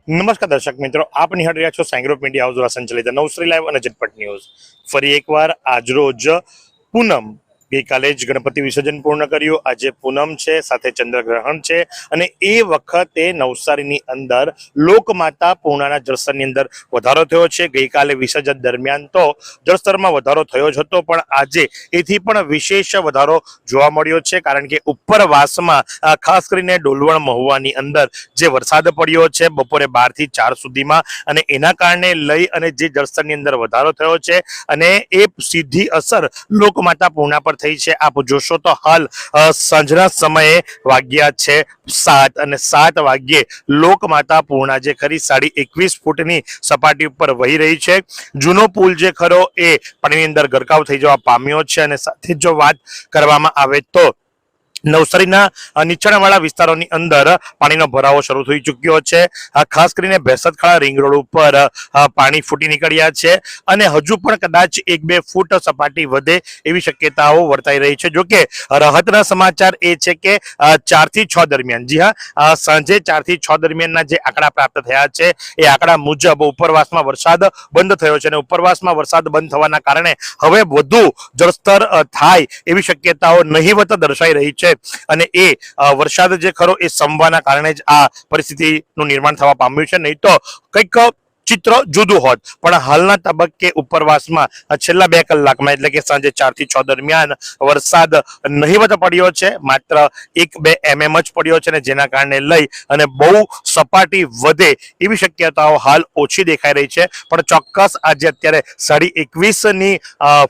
નમસ્કાર દર્શક મિત્રો, આપ નિહાળી રહ્યા છો સાઈ ગ્રુપ મીડિયા હાઉસ દ્વારા સંચાલિત નવસારી લાઈવ અને ઝટપટ ન્યૂઝ। ફરી એકવાર આજરોજ પૂનમ, ગઈકાલે જ ગણપતિ વિસર્જન પૂર્ણ કર્યું, આજે પૂનમ છે, સાથે ચંદ્રગ્રહણ છે અને એ વખતે નવસારીની અંદર લોકમાતા પૂર્ણાના જળસ્તરની અંદર વધારો થયો છે। ગઈકાલે વિસર્જન દરમિયાન તો જળસ્તરમાં વધારો થયો જ હતો, પણ આજે એથી પણ વિશેષ વધારો જોવા મળ્યો છે, કારણ કે ઉપરવાસમાં ખાસ કરીને ડોલવણ મહુવાની અંદર જે વરસાદ પડ્યો છે બપોરે 12 થી 4 સુધીમાં, અને એના કારણે લઈ અને જે જળસ્તરની અંદર વધારો થયો છે અને એ સીધી અસર લોકમાતા પૂર્ણા પર થઈ છે। આપ જોશો તો હાલ સાંજના સમયે વાગ્યા છે 7 અને 7 વાગ્યે લોકમાતા પૂર્ણા જે ખરી 21.5 ફૂટની સપાટી ઉપર વહી રહી છે। જૂનો પુલ જે ખરો એ પાણીની અંદર ગરકાવ થઈ જવા પામ્યો છે, અને સાથે જો વાત કરવામાં આવે તો નવસારીના નીચાણવાળા વિસ્તારોની અંદર પાણીનો ભરાવો શરૂ થઈ ચૂક્યો છે। ખાસ કરીને ભેંસતખાડા રિંગ રોડ ઉપર પાણી ફૂટી નીકળ્યા છે અને હજુ પણ કદાચ 1-2 ફૂટ સપાટી વધે એવી શક્યતાઓ વર્તાઈ રહી છે। જોકે રાહતના સમાચાર એ છે કે 4 થી 6 દરમિયાન, જી હા, સાંજે 4 થી 6 દરમિયાનના જે આંકડા પ્રાપ્ત થયા છે એ આંકડા મુજબ ઉપરવાસમાં વરસાદ બંધ થયો છે, અને ઉપરવાસમાં વરસાદ બંધ થવાના કારણે હવે વધુ જળસ્તર થાય એવી શક્યતાઓ નહીવત દર્શાઈ રહી છે, અને એ વરસાદ જે ખરો એ સમવાના કારણે જ આ પરિસ્થિતિનું નિર્માણ થવા પામ્યું છે। નહીં તો કંઈક ચિત્ર જુદું હોત, પણ હાલના તબક્કે ઉપરવાસમાં છેલ્લા 2 કલાકમાં એટલે કે સાંજે 4 થી 6 દરમિયાન વરસાદ નહીવત પડ્યો છે, માત્ર 1-2 mm જ પડ્યો છે, ને જેના કારણે લઈ અને બહુ સપાટી વધે એવી શક્યતાઓ હાલ ઓછી દેખાઈ રહી છે। પણ ચોક્કસ આજે અત્યારે 21.5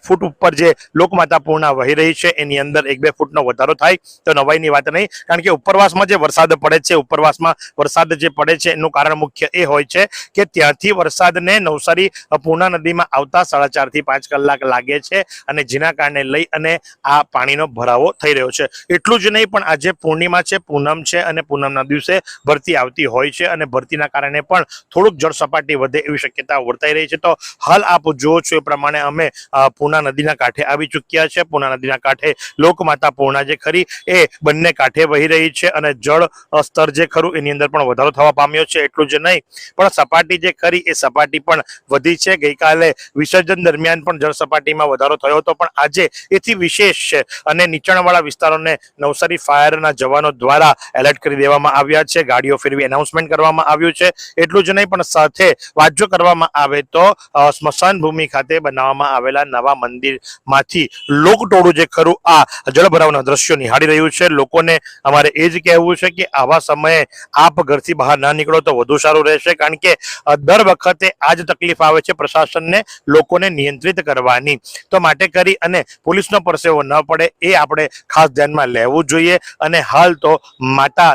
ફૂટ ઉપર જે લોકમાતા પૂર્ણા વહી રહી છે એની અંદર 1-2 ફૂટનો વધારો થાય તો નવાઈની વાત નહીં, કારણ કે ઉપરવાસમાં જે વરસાદ પડે છે, ઉપરવાસમાં વરસાદ જે પડે છે એનું કારણ મુખ્ય એ હોય છે કે ત્યાંથી વરસાદને નવસારી પૂર્ણા નદીમાં આવતા 4.5 થી 5 કલાક લાગે છે, અને જેના કારણે લઈ અને આ પાણીનો ભરાવો થઈ રહ્યો છે। એટલું જ નહીં, પણ આજે પૂર્ણિમા છે, પૂનમ છે, અને પૂનમના દિવસે ભરતી આવતી હોય છે, અને ભરતીના કારણે પણ થોડુંક જળ સપાટી વધે એવી શક્યતા વર્તાઈ રહી છે। તો હાલ આપ જુઓ છો એ પ્રમાણે અમે પૂર્ણા નદીના કાંઠે આવી ચૂક્યા છે। પૂર્ણા નદીના કાંઠે લોકમાતા પૂર્ણા જે ખરી એ બંને કાંઠે વહી રહી છે, અને જળ સ્તર જે ખરું એની અંદર પણ વધારો થવા પામ્યો છે। એટલું જ નહીં, પણ સપાટી જે ખરી એ સપાટી પણ વધી છે। ગઈકાલે વિસર્જન દરમિયાન પણ જળ સપાટીમાં વધારો થયો હતો, પણ આજે એથી વિશેષ છે, અને નીચાણવાળા વિસ્તારોને નવસારી ફાયરના જવાનો દ્વારા એલર્ટ કરી દેવામાં આવ્યા છે, ગાડીઓ ફેરવી એનાઉન્સમેન્ટ કરવામાં આવ્યું છે। એટલું જ નહીં, પણ સાથે વાત જો કરવામાં આવે તો સ્મશાન ભૂમિ ખાતે બનાવવામાં આવેલા નવા મંદિરમાંથી લોકટોળું જે ખરું આ જળભરાવના દ્રશ્યો નિહાળી રહ્યું છે। લોકોને અમારે એ જ કહેવું છે કે આવા સમયે આપ ઘરથી બહાર ના નીકળો તો વધુ સારું રહેશે, કારણ કે દર વખતે આ જ તકલીફ આવે છે પ્રશાસનને લોકોને નિયંત્રિત કરવાની। તો માટે કરી અને પોલીસનો પરસેવો ન પડે એ આપણે ખાસ ધ્યાનમાં લેવું જોઈએ। અને હાલ તો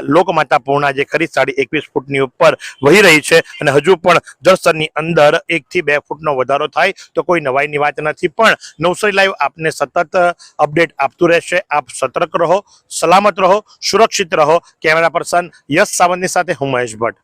લોકમાતા પૂર્ણા જે ખરી 21.5 ફૂટની ઉપર વહી રહી છે, અને હજુ પણ જળસ્તરની અંદર 1 થી 2 ફૂટનો વધારો થાય તો કોઈ નવાઈની વાત નથી, પણ નવસારી લાઈવ આપને સતત અપડેટ આપતું રહેશે। આપ સતર્ક રહો, સલામત રહો, સુરક્ષિત રહો। કેમેરા પર્સન યશ સાવંતની સાથે હું મહેશ ભટ્ટ।